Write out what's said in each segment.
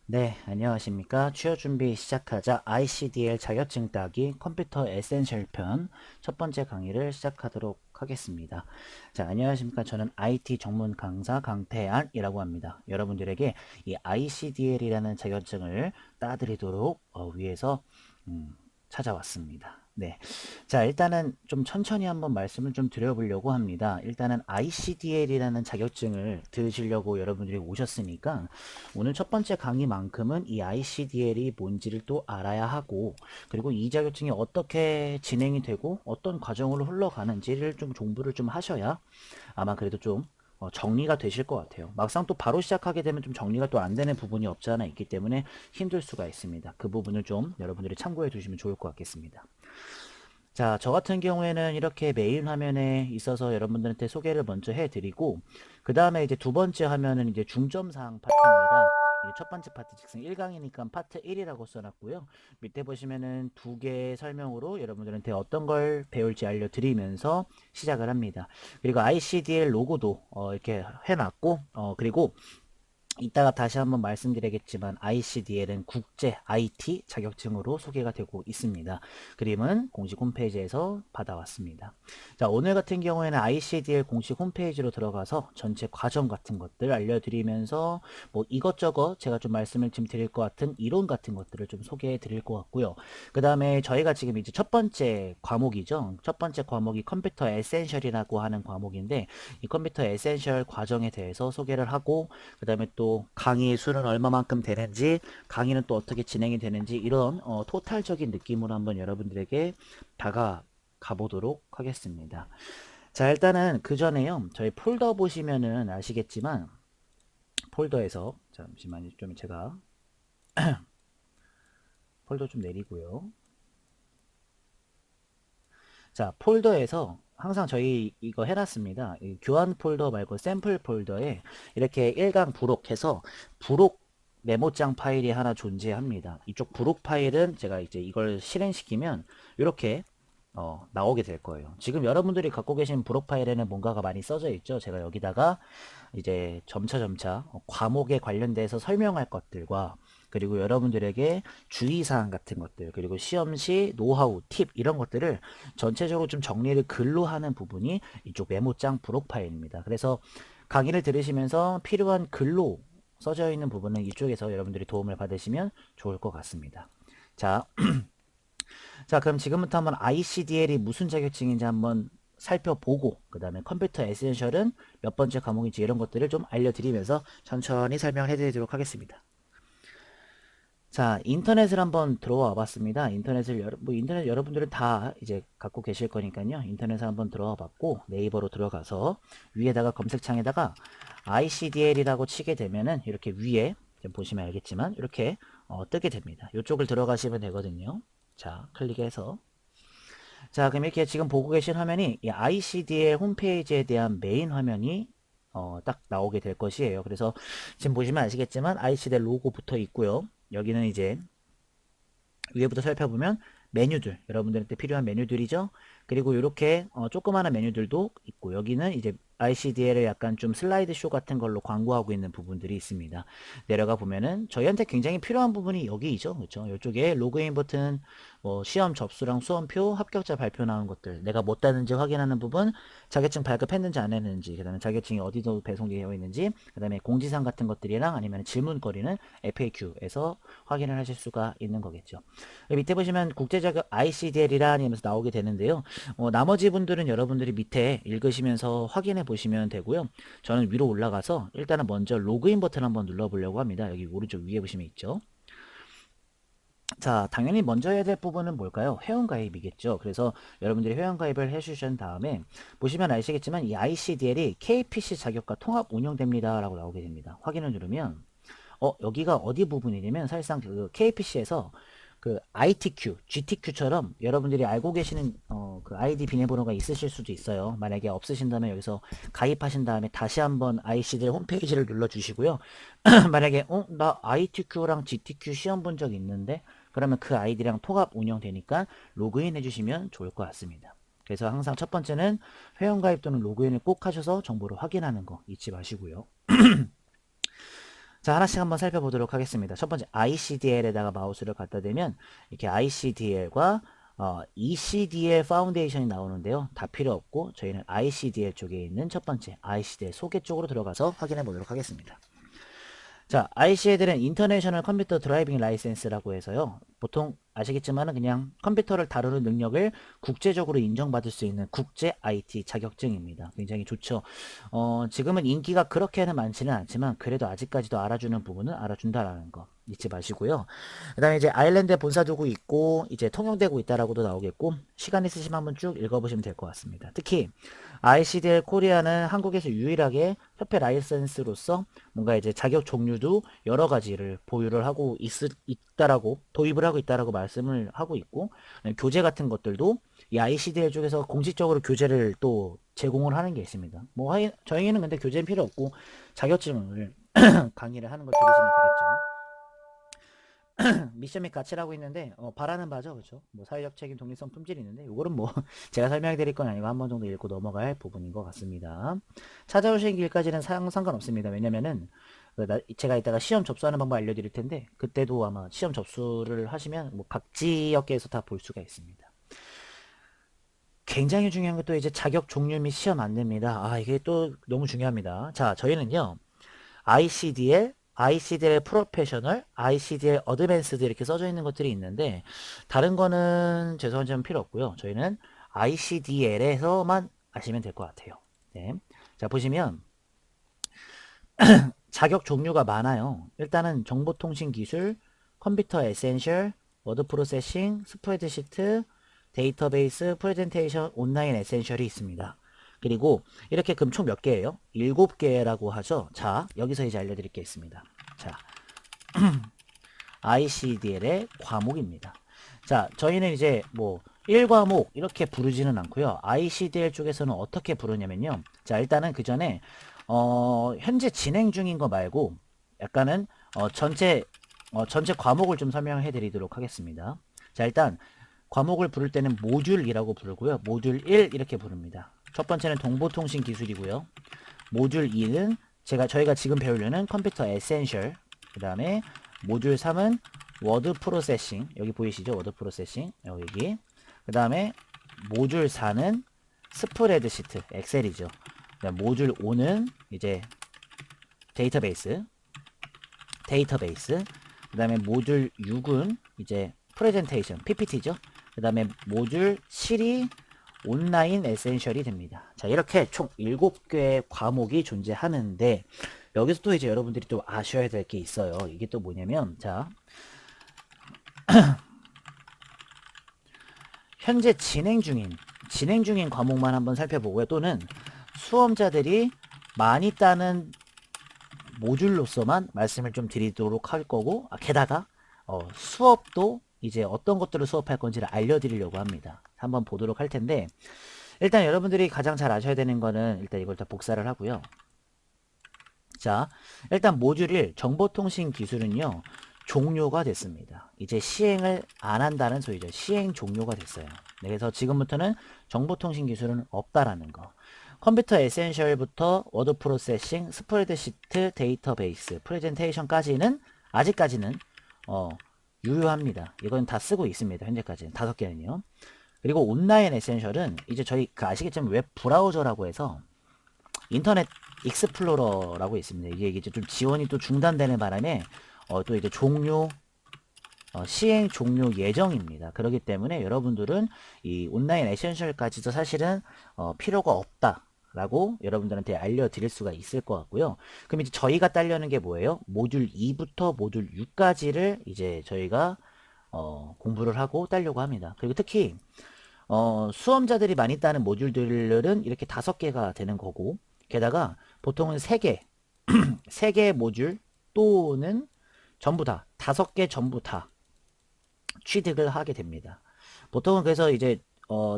네, 안녕하십니까. 취업 준비 시작하자 ICDL 자격증 따기 컴퓨터 에센셜 편 첫 번째 강의를 시작하도록 하겠습니다. 자, 안녕하십니까. 저는 IT 전문 강사 강태안이라고 합니다. 여러분들에게 이 ICDL이라는 자격증을 따드리도록 위해서 찾아왔습니다. 네. 자, 일단은 좀 천천히 한번 말씀을 좀 드려보려고 합니다. 일단은 ICDL이라는 자격증을 들으시려고 여러분들이 오셨으니까 오늘 첫 번째 강의만큼은 이 ICDL이 뭔지를 또 알아야 하고, 그리고 이 자격증이 어떻게 진행이 되고 어떤 과정으로 흘러가는지를 좀 공부를 좀 하셔야 아마 그래도 좀 정리가 되실 것 같아요. 막상 또 바로 시작하게 되면 좀 정리가 또 안 되는 부분이 없지 않아 있기 때문에 힘들 수가 있습니다. 그 부분을 좀 여러분들이 참고해 두시면 좋을 것 같겠습니다. 자, 저 같은 경우에는 이렇게 메인 화면에 있어서 여러분들한테 소개를 먼저 해드리고, 그 다음에 이제 두 번째 화면은 이제 중점사항 파트입니다. 이제 첫 번째 파트 즉슨 1강이니까 파트 1이라고 써놨고요. 밑에 보시면은 두 개의 설명으로 여러분들한테 어떤 걸 배울지 알려드리면서 시작을 합니다. 그리고 ICDL 로고도 이렇게 해놨고, 그리고 이따가 다시 한번 말씀드리겠지만 ICDL은 국제 IT 자격증으로 소개가 되고 있습니다. 그림은 공식 홈페이지에서 받아왔습니다. 자, 오늘 같은 경우에는 ICDL 공식 홈페이지로 들어가서 전체 과정 같은 것들 알려드리면서 뭐 이것저것 제가 좀 말씀을 좀 드릴 것 같은 이론 같은 것들을 좀 소개해 드릴 것 같고요. 그 다음에 저희가 지금 이제 첫 번째 과목이죠. 첫 번째 과목이 컴퓨터 에센셜이라고 하는 과목인데, 이 컴퓨터 에센셜 과정에 대해서 소개를 하고, 그 다음에 또 강의 수는 얼마만큼 되는지, 강의는 또 어떻게 진행이 되는지, 이런 토탈적인 느낌으로 한번 여러분들에게 다가가 보도록 하겠습니다. 자, 일단은 그 전에요, 저희 폴더 보시면은 아시겠지만 폴더에서 잠시만요, 좀 제가 폴더 좀 내리고요. 자, 폴더에서 항상 저희 이거 해놨습니다. 이 교환 폴더 말고 샘플 폴더에 이렇게 1강 부록해서 부록 메모장 파일이 하나 존재합니다. 이쪽 부록 파일은 제가 이제 이걸 실행시키면 이렇게 나오게 될 거예요. 지금 여러분들이 갖고 계신 부록 파일에는 뭔가가 많이 써져 있죠. 제가 여기다가 이제 점차 과목에 관련돼서 설명할 것들과, 그리고 여러분들에게 주의사항 같은 것들, 그리고 시험 시 노하우, 팁 이런 것들을 전체적으로 좀 정리를 글로 하는 부분이 이쪽 메모장 부록 파일입니다. 그래서 강의를 들으시면서 필요한 글로 써져 있는 부분은 이쪽에서 여러분들이 도움을 받으시면 좋을 것 같습니다. 자, 자, 그럼 지금부터 한번 ICDL이 무슨 자격증인지 한번 살펴보고, 그 다음에 컴퓨터 에센셜은 몇 번째 과목인지 이런 것들을 좀 알려드리면서 천천히 설명을 해드리도록 하겠습니다. 자, 인터넷을 한번 들어와 봤습니다. 인터넷 여러분들은 다 이제 갖고 계실 거니까요. 인터넷을 한번 들어와 봤고, 네이버로 들어가서 위에다가 검색창에다가 ICDL이라고 치게 되면은 이렇게 위에 보시면 알겠지만 이렇게 뜨게 됩니다. 이쪽을 들어가시면 되거든요. 자, 클릭해서. 자, 그럼 이렇게 지금 보고 계신 화면이 이 ICDL 홈페이지에 대한 메인 화면이 딱 나오게 될 것이에요. 그래서 지금 보시면 아시겠지만 ICDL 로고 붙어 있고요. 여기는 이제 위에부터 살펴보면 메뉴들, 여러분들한테 필요한 메뉴들이죠. 그리고 이렇게 조그마한 메뉴들도 있고, 여기는 이제 ICDL을 약간 좀 슬라이드 쇼 같은 걸로 광고하고 있는 부분들이 있습니다. 내려가 보면은 저희한테 굉장히 필요한 부분이 여기죠. 그렇죠? 이쪽에 로그인 버튼, 뭐 시험 접수랑 수험표, 합격자 발표 나온 것들, 내가 못 따는지 확인하는 부분, 자격증 발급했는지 안 했는지, 그다음에 자격증이 어디서 배송되어 있는지, 그다음에 공지사항 같은 것들이랑 아니면 질문거리는 FAQ에서 확인을 하실 수가 있는 거겠죠. 밑에 보시면 국제자격 ICDL이라는 하면서 나오게 되는데요. 나머지 분들은 여러분들이 밑에 읽으시면서 확인해 보시면 되고요. 저는 위로 올라가서 일단은 먼저 로그인 버튼 한번 눌러보려고 합니다. 여기 오른쪽 위에 보시면 있죠. 자, 당연히 먼저 해야 될 부분은 뭘까요? 회원가입이겠죠. 그래서 여러분들이 회원가입을 해주신 다음에 보시면 아시겠지만 이 ICDL이 KPC 자격과 통합 운영됩니다 라고 나오게 됩니다. 확인을 누르면 여기가 어디 부분이냐면 사실상 그 KPC에서 그 ITQ, GTQ처럼 여러분들이 알고 계시는 그 아이디 비밀번호가 있으실 수도 있어요. 만약에 없으신다면 여기서 가입하신 다음에 다시 한번 ICDL 홈페이지를 눌러주시고요. 만약에 나 ITQ랑 GTQ 시험 본 적 있는데 그러면 그 아이디랑 통합 운영되니까 로그인 해주시면 좋을 것 같습니다. 그래서 항상 첫 번째는 회원가입 또는 로그인을 꼭 하셔서 정보를 확인하는 거 잊지 마시고요. 자, 하나씩 한번 살펴보도록 하겠습니다. 첫 번째 ICDL에다가 마우스를 갖다 대면 이렇게 ICDL과 ECDL 파운데이션이 나오는데요. 다 필요 없고 저희는 ICDL 쪽에 있는 첫 번째 ICDL 소개 쪽으로 들어가서 확인해 보도록 하겠습니다. 자, ICDL은 인터내셔널 컴퓨터 드라이빙 라이센스라고 해서요. 보통 아시겠지만은 그냥 컴퓨터를 다루는 능력을 국제적으로 인정받을 수 있는 국제 IT 자격증입니다. 굉장히 좋죠. 지금은 인기가 그렇게는 많지는 않지만 그래도 아직까지도 알아주는 부분은 알아준다라는 거 잊지 마시고요. 그 다음에 이제 아일랜드에 본사 두고 있고 이제 통용되고 있다라고도 나오겠고 시간 있으시면 한번 쭉 읽어보시면 될 것 같습니다. 특히 ICDL 코리아는 한국에서 유일하게 협회 라이센스로서 뭔가 이제 자격 종류도 여러 가지를 보유를 하고 있다라고 도입을 하고 있다라고 말씀을 하고 있고 교재 같은 것들도 이 ICDL 쪽에서 공식적으로 교재를 또 제공을 하는 게 있습니다. 뭐 저희는 근데 교재는 필요 없고 자격증을 강의를 하는 걸 들으시면 되겠죠. 미션 및 가치라고 있는데 바라는 바죠, 그렇죠? 뭐 사회적 책임, 독립성, 품질이 있는데 이거는 뭐 제가 설명드릴 건 아니고 한 번 정도 읽고 넘어가야 할 부분인 것 같습니다. 찾아오신 길까지는 상관없습니다. 왜냐면은 제가 이따가 시험 접수하는 방법 알려드릴 텐데 그때도 아마 시험 접수를 하시면 뭐 각지역계에서 다 볼 수가 있습니다. 굉장히 중요한 것도 이제 자격 종류 및 시험 안내입니다. 이게 또 너무 중요합니다. 자, 저희는요. ICDL, ICDL 프로페셔널, ICDL 어드밴스드 이렇게 써져 있는 것들이 있는데 다른 거는 죄송한 점은 필요 없고요. 저희는 ICDL에서만 아시면 될 것 같아요. 네. 자, 보시면 자격 종류가 많아요. 일단은 정보통신기술, 컴퓨터 에센셜, 워드 프로세싱, 스프레드시트, 데이터베이스, 프레젠테이션, 온라인 에센셜이 있습니다. 그리고 이렇게 그럼 총 몇 개예요? 7개라고 하죠. 자, 여기서 이제 알려드릴 게 있습니다. 자, ICDL의 과목입니다. 자, 저희는 이제 뭐 1과목 이렇게 부르지는 않고요. ICDL 쪽에서는 어떻게 부르냐면요. 자, 일단은 그 전에 현재 진행 중인 거 말고 약간은 전체 과목을 좀 설명해 드리도록 하겠습니다. 자, 일단 과목을 부를 때는 모듈이라고 부르고요. 모듈 1 이렇게 부릅니다. 첫 번째는 정보통신 기술이고요. 모듈 2는 저희가 지금 배우려는 컴퓨터 에센셜. 그 다음에 모듈 3은 워드 프로세싱. 여기 보이시죠? 워드 프로세싱. 여기. 그 다음에 모듈 4는 스프레드시트. 엑셀이죠. 모듈 5는 이제 데이터베이스. 그 다음에 모듈 6은 이제 프레젠테이션. PPT죠. 그 다음에 모듈 7이 온라인 에센셜이 됩니다. 자, 이렇게 총 7개의 과목이 존재하는데 여기서 또 이제 여러분들이 또 아셔야 될 게 있어요. 이게 또 뭐냐면 자, 현재 진행 중인 과목만 한번 살펴보고요. 또는 수험자들이 많이 따는 모듈로서만 말씀을 좀 드리도록 할 거고 게다가 수업도 이제 어떤 것들을 수업할 건지를 알려드리려고 합니다. 한번 보도록 할 텐데 일단 여러분들이 가장 잘 아셔야 되는 거는 일단 이걸 다 복사를 하고요. 자, 일단 모듈 1 정보통신 기술은요. 종료가 됐습니다. 이제 시행을 안 한다는 소리죠. 시행 종료가 됐어요. 네, 그래서 지금부터는 정보통신 기술은 없다라는 거. 컴퓨터 에센셜부터 워드 프로세싱, 스프레드시트, 데이터베이스, 프레젠테이션까지는 아직까지는 유효합니다. 이건 다 쓰고 있습니다. 현재까지는 5개는요. 그리고 온라인 에센셜은 이제 저희 아시겠지만 웹 브라우저라고 해서 인터넷 익스플로러라고 있습니다. 이게 이제 좀 지원이 또 중단되는 바람에 또 이제 시행 종료 예정입니다. 그렇기 때문에 여러분들은 이 온라인 에센셜까지도 사실은 필요가 없다라고 여러분들한테 알려드릴 수가 있을 것 같고요. 그럼 이제 저희가 따려는 게 뭐예요? 모듈 2부터 모듈 6까지를 이제 저희가 공부를 하고 따려고 합니다. 그리고 특히 수험자들이 많이 따는 모듈들은 이렇게 5개가 되는 거고 게다가 보통은 3개 모듈 또는 전부 다 5개 전부 다 취득을 하게 됩니다. 보통은 그래서 이제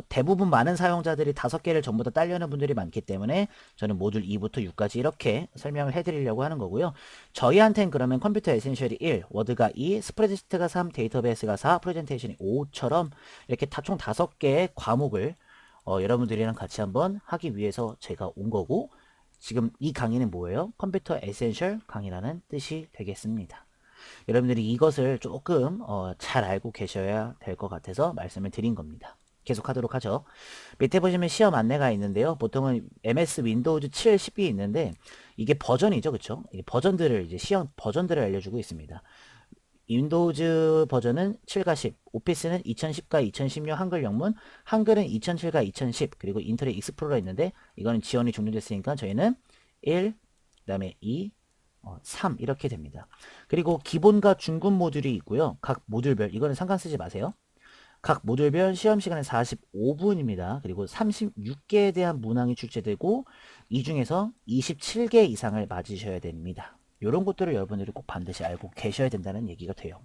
대부분 많은 사용자들이 5개를 전부 다 따려는 분들이 많기 때문에 저는 모듈 2부터 6까지 이렇게 설명을 해드리려고 하는 거고요. 저희한텐 그러면 컴퓨터 에센셜이 1, 워드가 2, 스프레드시트가 3, 데이터베이스가 4, 프레젠테이션이 5처럼 이렇게 총 5개의 과목을 여러분들이랑 같이 한번 하기 위해서 제가 온 거고 지금 이 강의는 뭐예요? 컴퓨터 에센셜 강의라는 뜻이 되겠습니다. 여러분들이 이것을 조금 잘 알고 계셔야 될 것 같아서 말씀을 드린 겁니다. 계속 하도록 하죠. 밑에 보시면 시험 안내가 있는데요. 보통은 MS 윈도우즈 7, 10이 있는데 이게 버전이죠. 그쵸? 이 버전들을 이제 시험 버전들을 알려주고 있습니다. 윈도우즈 버전은 7과 10, 오피스는 2010과 2016 한글 영문, 한글은 2007과 2010, 그리고 인터넷 익스플로러 있는데 이거는 지원이 종료됐으니까 저희는 1, 그 다음에 2, 3 이렇게 됩니다. 그리고 기본과 중급 모듈이 있고요. 각 모듈별 이거는 상관 쓰지 마세요. 각 모듈별 시험 시간은 45분입니다. 그리고 36개에 대한 문항이 출제되고 이 중에서 27개 이상을 맞으셔야 됩니다. 이런 것들을 여러분들이 꼭 반드시 알고 계셔야 된다는 얘기가 돼요.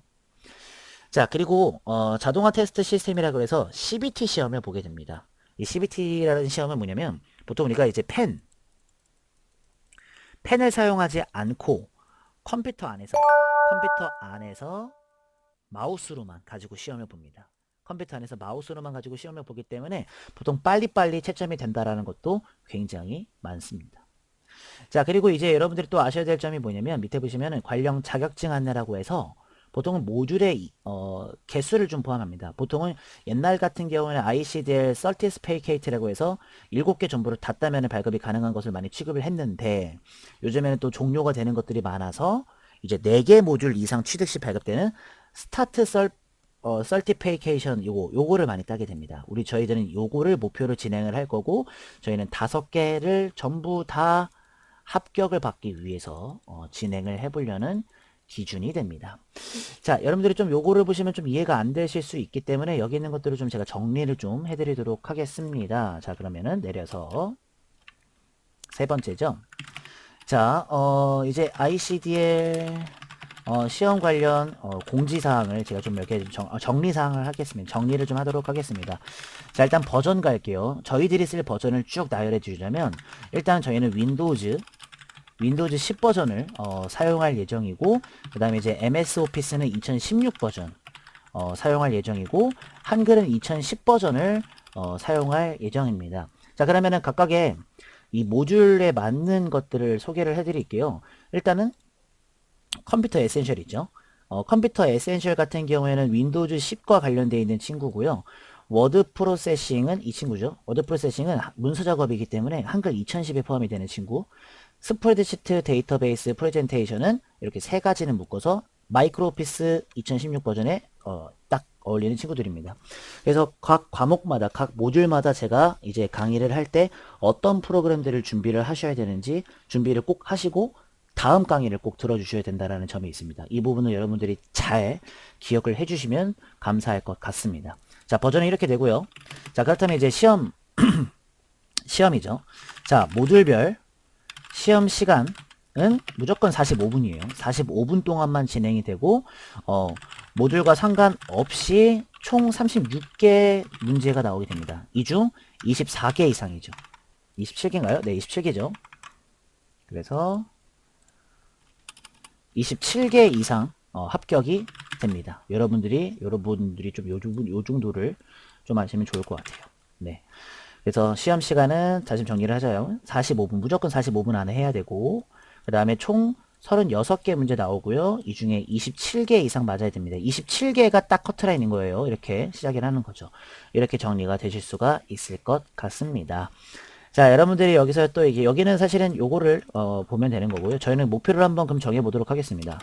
자, 그리고 자동화 테스트 시스템이라고 해서 CBT 시험을 보게 됩니다. 이 CBT라는 시험은 뭐냐면 보통 우리가 이제 펜을 사용하지 않고 컴퓨터 안에서 마우스로만 가지고 시험을 봅니다. 컴퓨터 안에서 마우스로만 가지고 시험을 보기 때문에 보통 빨리빨리 채점이 된다라는 것도 굉장히 많습니다. 자, 그리고 이제 여러분들이 또 아셔야 될 점이 뭐냐면 밑에 보시면은 관련 자격증 안내라고 해서 보통은 모듈의 개수를 좀 포함합니다. 보통은 옛날 같은 경우는 ICDL Certificate라고 해서 7개 정보를 다 따면 발급이 가능한 것을 많이 취급을 했는데 요즘에는 또 종료가 되는 것들이 많아서 이제 4개 모듈 이상 취득 시 발급되는 스타트 설티피케이션 요거를 많이 따게 됩니다. 저희들은 요거를 목표로 진행을 할 거고 저희는 5개를 전부 다 합격을 받기 위해서 진행을 해보려는 기준이 됩니다. 자, 여러분들이 좀 요거를 보시면 좀 이해가 안 되실 수 있기 때문에 여기 있는 것들을 좀 제가 정리를 좀 해드리도록 하겠습니다. 자, 그러면은 내려서 세 번째죠. 자, 이제 ICDL 시험 관련 공지사항을 제가 좀 이렇게 정리사항을 하겠습니다. 정리를 좀 하도록 하겠습니다. 자, 일단 버전 갈게요. 저희들이 쓸 버전을 쭉 나열해 주자면 일단 저희는 윈도우즈 10 버전을 사용할 예정이고 그 다음에 이제 MS 오피스는 2016 버전 사용할 예정이고 한글은 2010 버전을 사용할 예정입니다. 자, 그러면은 각각의 이 모듈에 맞는 것들을 소개를 해드릴게요. 일단은 컴퓨터 에센셜 있죠. 컴퓨터 에센셜 같은 경우에는 윈도우즈 10과 관련되어 있는 친구고요. 워드 프로세싱은 이 친구죠. 워드 프로세싱은 문서 작업이기 때문에 한글 2010에 포함이 되는 친구. 스프레드시트 데이터베이스 프레젠테이션은 이렇게 세 가지를 묶어서 마이크로 오피스 2016 버전에 딱 어울리는 친구들입니다. 그래서 각 과목마다 각 모듈마다 제가 이제 강의를 할 때 어떤 프로그램들을 준비를 하셔야 되는지 준비를 꼭 하시고 다음 강의를 꼭 들어주셔야 된다는 점이 있습니다. 이 부분을 여러분들이 잘 기억을 해주시면 감사할 것 같습니다. 자, 버전은 이렇게 되고요. 자, 그렇다면 이제 시험이죠. 자, 모듈별 시험 시간은 무조건 45분이에요. 45분 동안만 진행이 되고 모듈과 상관없이 총 36개 문제가 나오게 됩니다. 이 중 24개 이상이죠. 27개인가요? 네, 27개죠. 그래서 27개 이상 합격이 됩니다. 여러분들이 좀 요 정도를 좀 아시면 좋을 것 같아요. 네. 그래서 시험 시간은 다시 정리를 하자요. 45분, 무조건 45분 안에 해야 되고, 그 다음에 총 36개 문제 나오고요. 이 중에 27개 이상 맞아야 됩니다. 27개가 딱 커트라인인 거예요. 이렇게 시작을 하는 거죠. 이렇게 정리가 되실 수가 있을 것 같습니다. 자, 여러분들이 여기서 또 여기는 사실은 요거를 보면 되는 거고요. 저희는 목표를 한번 그럼 정해보도록 하겠습니다.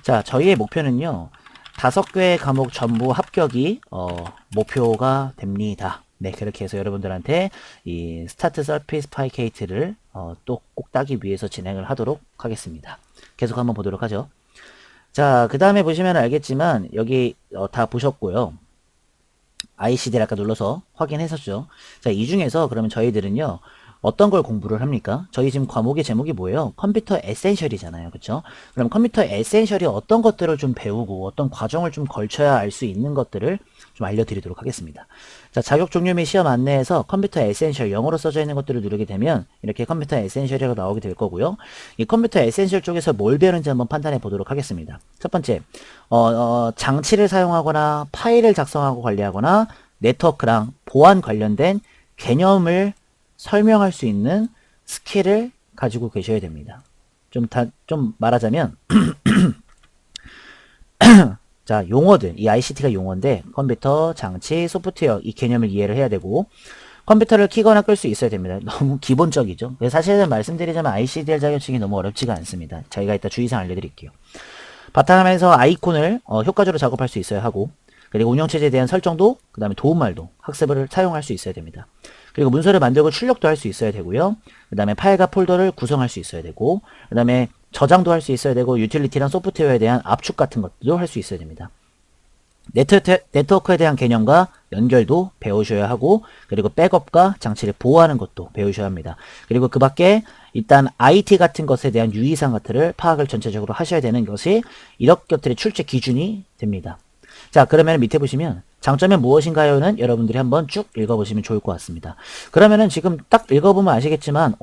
자, 저희의 목표는요. 5개 과목 전부 합격이 목표가 됩니다. 네, 그렇게 해서 여러분들한테 이 스타트 서티피케이트를 또 꼭 따기 위해서 진행을 하도록 하겠습니다. 계속 한번 보도록 하죠. 자, 그 다음에 보시면 알겠지만 여기 다 보셨고요. ICD를 아까 눌러서 확인했었죠. 자, 이 중에서 그러면 저희들은요. 어떤 걸 공부를 합니까? 저희 지금 과목의 제목이 뭐예요? 컴퓨터 에센셜이잖아요. 그쵸? 그럼 컴퓨터 에센셜이 어떤 것들을 좀 배우고 어떤 과정을 좀 걸쳐야 알 수 있는 것들을 좀 알려드리도록 하겠습니다. 자, 자격 종료 및 시험 안내에서 컴퓨터 에센셜 영어로 써져 있는 것들을 누르게 되면 이렇게 컴퓨터 에센셜이라고 나오게 될 거고요. 이 컴퓨터 에센셜 쪽에서 뭘 배우는지 한번 판단해 보도록 하겠습니다. 첫 번째, 장치를 사용하거나 파일을 작성하고 관리하거나 네트워크랑 보안 관련된 개념을 설명할 수 있는 스킬을 가지고 계셔야 됩니다. 좀 말하자면, 자, 용어들, 이 ICT가 용어인데, 컴퓨터, 장치, 소프트웨어, 이 개념을 이해를 해야 되고, 컴퓨터를 키거나 끌 수 있어야 됩니다. 너무 기본적이죠. 사실은 말씀드리자면 ICDL 자격증이 너무 어렵지가 않습니다. 저희가 이따 주의사항 알려드릴게요. 바탕화면에서 아이콘을 효과적으로 작업할 수 있어야 하고, 그리고 운영체제에 대한 설정도, 그 다음에 도움말도 학습을 사용할 수 있어야 됩니다. 그리고 문서를 만들고 출력도 할 수 있어야 되고요. 그 다음에 파일과 폴더를 구성할 수 있어야 되고, 그 다음에 저장도 할 수 있어야 되고, 유틸리티랑 소프트웨어에 대한 압축 같은 것도 할 수 있어야 됩니다. 네트워크에 대한 개념과 연결도 배우셔야 하고, 그리고 백업과 장치를 보호하는 것도 배우셔야 합니다. 그리고 그 밖에 일단 IT 같은 것에 대한 유의사항 같은 파악을 전체적으로 하셔야 되는 것이 이런 것들의 출제 기준이 됩니다. 자, 그러면 밑에 보시면 장점은 무엇인가요는 여러분들이 한번 쭉 읽어보시면 좋을 것 같습니다. 그러면은 지금 딱 읽어보면 아시겠지만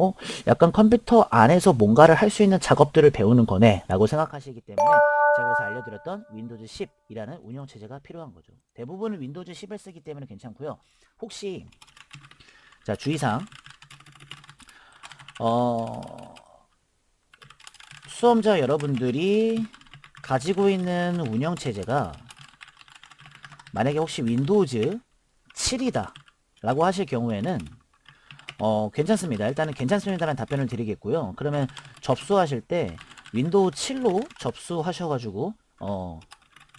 약간 컴퓨터 안에서 뭔가를 할 수 있는 작업들을 배우는 거네 라고 생각하시기 때문에 제가 그래서 알려드렸던 윈도우즈 10이라는 운영체제가 필요한 거죠. 대부분은 윈도우즈 10을 쓰기 때문에 괜찮고요. 혹시 자, 주의사항 수험자 여러분들이 가지고 있는 운영체제가 만약에 혹시 윈도우즈 7이다 라고 하실 경우에는 괜찮습니다. 일단은 괜찮습니다라는 답변을 드리겠고요. 그러면 접수하실 때 윈도우 7로 접수하셔가지고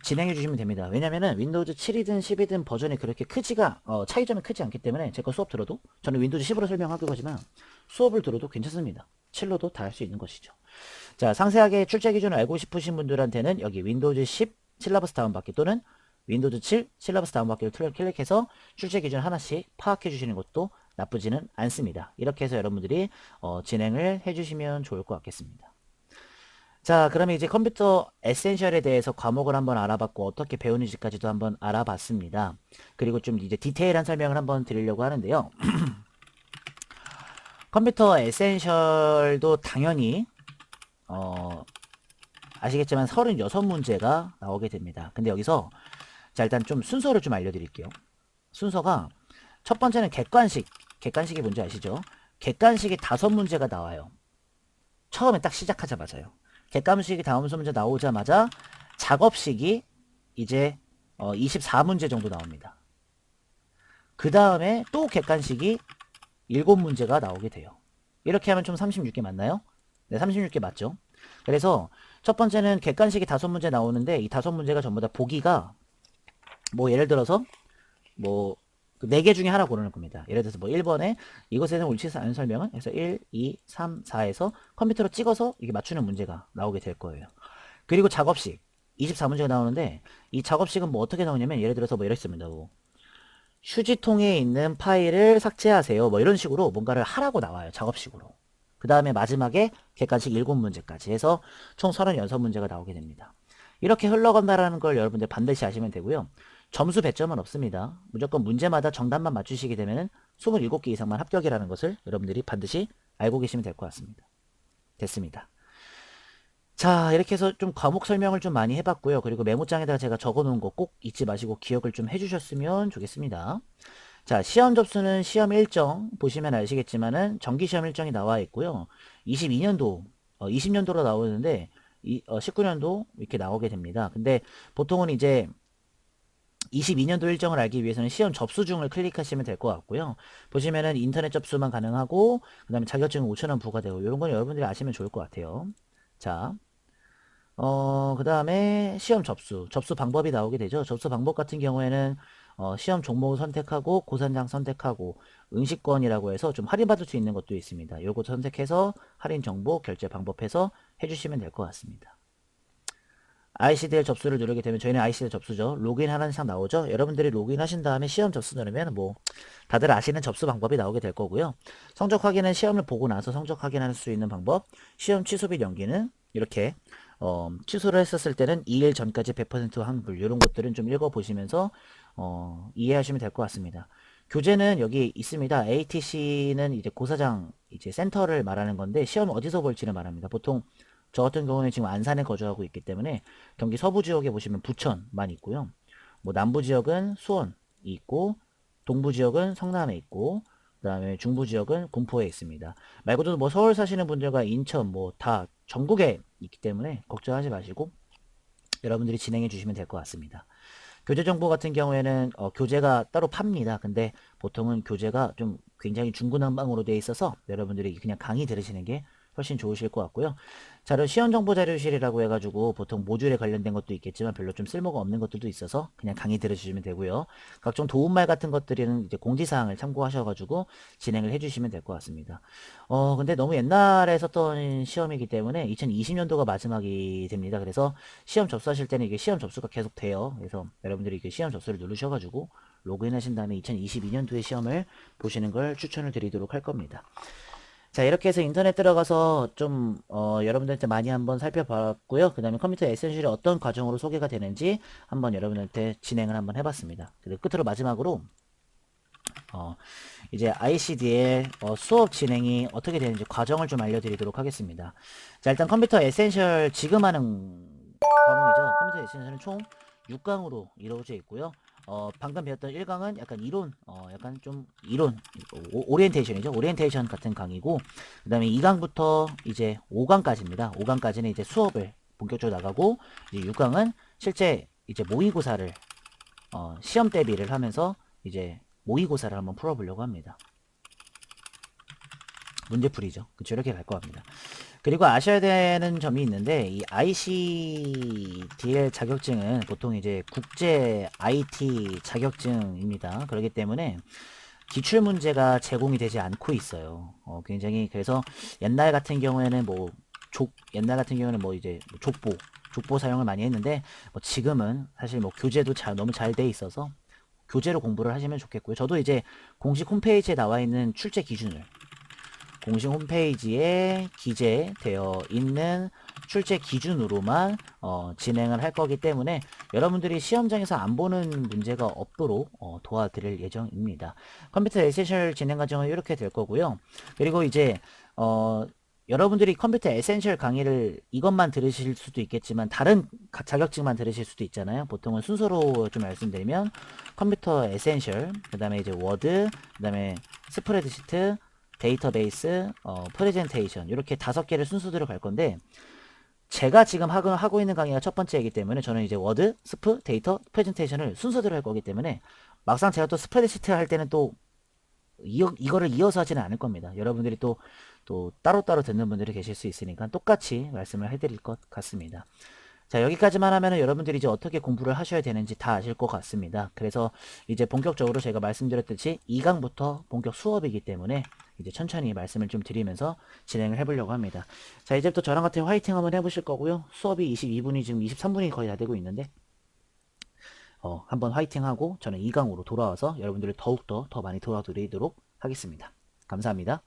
진행해 주시면 됩니다. 왜냐면은 윈도우즈 7이든 10이든 버전이 그렇게 크지가 차이점이 크지 않기 때문에 제 거 수업 들어도 저는 윈도우즈 10으로 설명하고 하지만 수업을 들어도 괜찮습니다. 7로도 다 할 수 있는 것이죠. 자, 상세하게 출제 기준을 알고 싶으신 분들한테는 여기 윈도우즈 10 실러버스 다운받기 또는 윈도우즈 7 실러버스 다운받기를 클릭해서 출제 기준 하나씩 파악해 주시는 것도 나쁘지는 않습니다. 이렇게 해서 여러분들이 진행을 해주시면 좋을 것 같겠습니다. 자, 그러면 이제 컴퓨터 에센셜에 대해서 과목을 한번 알아봤고 어떻게 배우는지까지도 한번 알아봤습니다. 그리고 좀 이제 디테일한 설명을 한번 드리려고 하는데요. 컴퓨터 에센셜도 당연히 아시겠지만 36문제가 나오게 됩니다. 근데 여기서 자, 일단 좀 순서를 좀 알려드릴게요. 순서가 첫 번째는 객관식이 뭔지 아시죠? 객관식이 5문제가 나와요. 처음에 딱 시작하자마자요. 객관식이 다음 문제 나오자마자 작업식이 이제 24문제 정도 나옵니다. 그 다음에 또 객관식이 7문제가 나오게 돼요. 이렇게 하면 좀 36개 맞나요? 네, 36개 맞죠? 그래서 첫 번째는 객관식이 5문제 나오는데 이 5문제가 전부 다 보기가 뭐 예를 들어서 뭐 4개 중에 하나 고르는 겁니다. 예를 들어서 뭐 1번에 이것에 대한 옳지 않은 설명은 해서 1, 2, 3, 4에서 컴퓨터로 찍어서 이게 맞추는 문제가 나오게 될 거예요. 그리고 작업식 24문제가 나오는데 이 작업식은 뭐 어떻게 나오냐면 예를 들어서 뭐 이렇습니다. 뭐 휴지통에 있는 파일을 삭제하세요. 뭐 이런 식으로 뭔가를 하라고 나와요. 작업식으로. 그 다음에 마지막에 객관식 7문제까지 해서 총 36문제가 나오게 됩니다. 이렇게 흘러간다라는 걸 여러분들 반드시 아시면 되고요. 점수 배점은 없습니다. 무조건 문제마다 정답만 맞추시게 되면 27개 이상만 합격이라는 것을 여러분들이 반드시 알고 계시면 될 것 같습니다. 됐습니다. 자, 이렇게 해서 좀 과목 설명을 좀 많이 해봤고요. 그리고 메모장에다가 제가 적어놓은 거 꼭 잊지 마시고 기억을 좀 해주셨으면 좋겠습니다. 자, 시험 접수는 시험 일정 보시면 아시겠지만은 정기시험 일정이 나와 있고요. 22년도, 20년도로 나오는데 19년도 이렇게 나오게 됩니다. 근데 보통은 이제 22년도 일정을 알기 위해서는 시험 접수 중을 클릭하시면 될 것 같고요. 보시면은 인터넷 접수만 가능하고 그 다음에 자격증은 5,000원 부과되고 이런 건 여러분들이 아시면 좋을 것 같아요. 자, 그 다음에 시험 접수 방법이 나오게 되죠. 접수 방법 같은 경우에는 시험 종목을 선택하고 고산장 선택하고 응시권이라고 해서 좀 할인받을 수 있는 것도 있습니다. 요거 선택해서 할인 정보 결제 방법 해서 해주시면 될 것 같습니다. ICDL 접수를 누르게 되면 저희는 ICDL 접수죠. 로그인 하는 상 나오죠. 여러분들이 로그인 하신 다음에 시험 접수 누르면 뭐 다들 아시는 접수 방법이 나오게 될 거고요. 성적 확인은 시험을 보고 나서 성적 확인할 수 있는 방법. 시험 취소 및 연기는 이렇게 취소를 했었을 때는 2일 전까지 100% 환불 이런 것들은 좀 읽어보시면서 이해하시면 될 것 같습니다. 교재는 여기 있습니다. ATC는 이제 고사장 이제 센터를 말하는 건데 시험 어디서 볼지를 말합니다. 보통 저 같은 경우는 지금 안산에 거주하고 있기 때문에 경기 서부 지역에 보시면 부천만 있고요. 뭐 남부 지역은 수원이 있고 동부 지역은 성남에 있고 그다음에 중부 지역은 군포에 있습니다. 말고도 뭐 서울 사시는 분들과 인천 뭐 다 전국에 있기 때문에 걱정하지 마시고 여러분들이 진행해 주시면 될 것 같습니다. 교재 정보 같은 경우에는 교재가 따로 팝니다. 근데 보통은 교재가 좀 굉장히 중구난방으로 되어 있어서 여러분들이 그냥 강의 들으시는 게 훨씬 좋으실 것 같고요. 자료 시험 정보 자료실이라고 해가지고 보통 모듈에 관련된 것도 있겠지만 별로 좀 쓸모가 없는 것들도 있어서 그냥 강의 들으시면 되고요. 각종 도움말 같은 것들은 이제 공지사항을 참고하셔가지고 진행을 해주시면 될 것 같습니다. 근데 너무 옛날에 썼던 시험이기 때문에 2020년도가 마지막이 됩니다. 그래서 시험 접수하실 때는 이게 시험 접수가 계속 돼요. 그래서 여러분들이 이게 시험 접수를 누르셔가지고 로그인 하신 다음에 2022년도의 시험을 보시는 걸 추천을 드리도록 할 겁니다. 자, 이렇게 해서 인터넷 들어가서 좀 여러분들한테 많이 한번 살펴봤고요. 그 다음에 컴퓨터 에센셜이 어떤 과정으로 소개가 되는지 한번 여러분한테 진행을 한번 해봤습니다. 그리고 끝으로 마지막으로 이제 ICD의 수업 진행이 어떻게 되는지 과정을 좀 알려드리도록 하겠습니다. 자, 일단 컴퓨터 에센셜 지금 하는 과목이죠. 컴퓨터 에센셜은 총 6강으로 이루어져 있고요. 방금 배웠던 1강은 약간 이론, 약간 좀 이론, 오리엔테이션이죠. 오리엔테이션 같은 강의고, 그 다음에 2강부터 이제 5강까지입니다. 5강까지는 이제 수업을 본격적으로 나가고, 이제 6강은 실제 이제 모의고사를, 시험 대비를 하면서 이제 모의고사를 한번 풀어보려고 합니다. 문제풀이죠. 그쵸, 이렇게 갈 것 같습니다. 그리고 아셔야 되는 점이 있는데 이 ICDL 자격증은 보통 이제 국제 IT 자격증입니다. 그렇기 때문에 기출 문제가 제공이 되지 않고 있어요. 굉장히 그래서 옛날 같은 경우에는 뭐 옛날 같은 경우에는 뭐 이제 뭐 족보 사용을 많이 했는데 뭐 지금은 사실 뭐 교재도 너무 잘 돼 있어서 교재로 공부를 하시면 좋겠고요. 저도 이제 공식 홈페이지에 나와 있는 출제 기준을 공식 홈페이지에 기재되어 있는 출제 기준으로만 진행을 할 거기 때문에 여러분들이 시험장에서 안 보는 문제가 없도록 도와드릴 예정입니다. 컴퓨터 에센셜 진행 과정은 이렇게 될 거고요. 그리고 이제 여러분들이 컴퓨터 에센셜 강의를 이것만 들으실 수도 있겠지만 다른 자격증만 들으실 수도 있잖아요. 보통은 순서로 좀 말씀드리면 컴퓨터 에센셜, 그 다음에 이제 워드, 그 다음에 스프레드시트, 데이터베이스, 프레젠테이션 이렇게 5개를 순서대로 갈 건데 제가 지금 하고 있는 강의가 첫 번째이기 때문에 저는 이제 워드, 스프, 데이터, 프레젠테이션을 순서대로 할 거기 때문에 막상 제가 또 스프레드시트 할 때는 또 이거를 이어서 하지는 않을 겁니다. 여러분들이 또 따로따로 듣는 분들이 계실 수 있으니까 똑같이 말씀을 해드릴 것 같습니다. 자, 여기까지만 하면은 여러분들이 이제 어떻게 공부를 하셔야 되는지 다 아실 것 같습니다. 그래서 이제 본격적으로 제가 말씀드렸듯이 2강부터 본격 수업이기 때문에 이제 천천히 말씀을 좀 드리면서 진행을 해보려고 합니다. 자, 이제부터 저랑 같은 화이팅 한번 해보실 거고요. 수업이 22분이 지금 23분이 거의 다 되고 있는데 한번 화이팅하고 저는 2강으로 돌아와서 여러분들을 더욱더 더 많이 도와드리도록 하겠습니다. 감사합니다.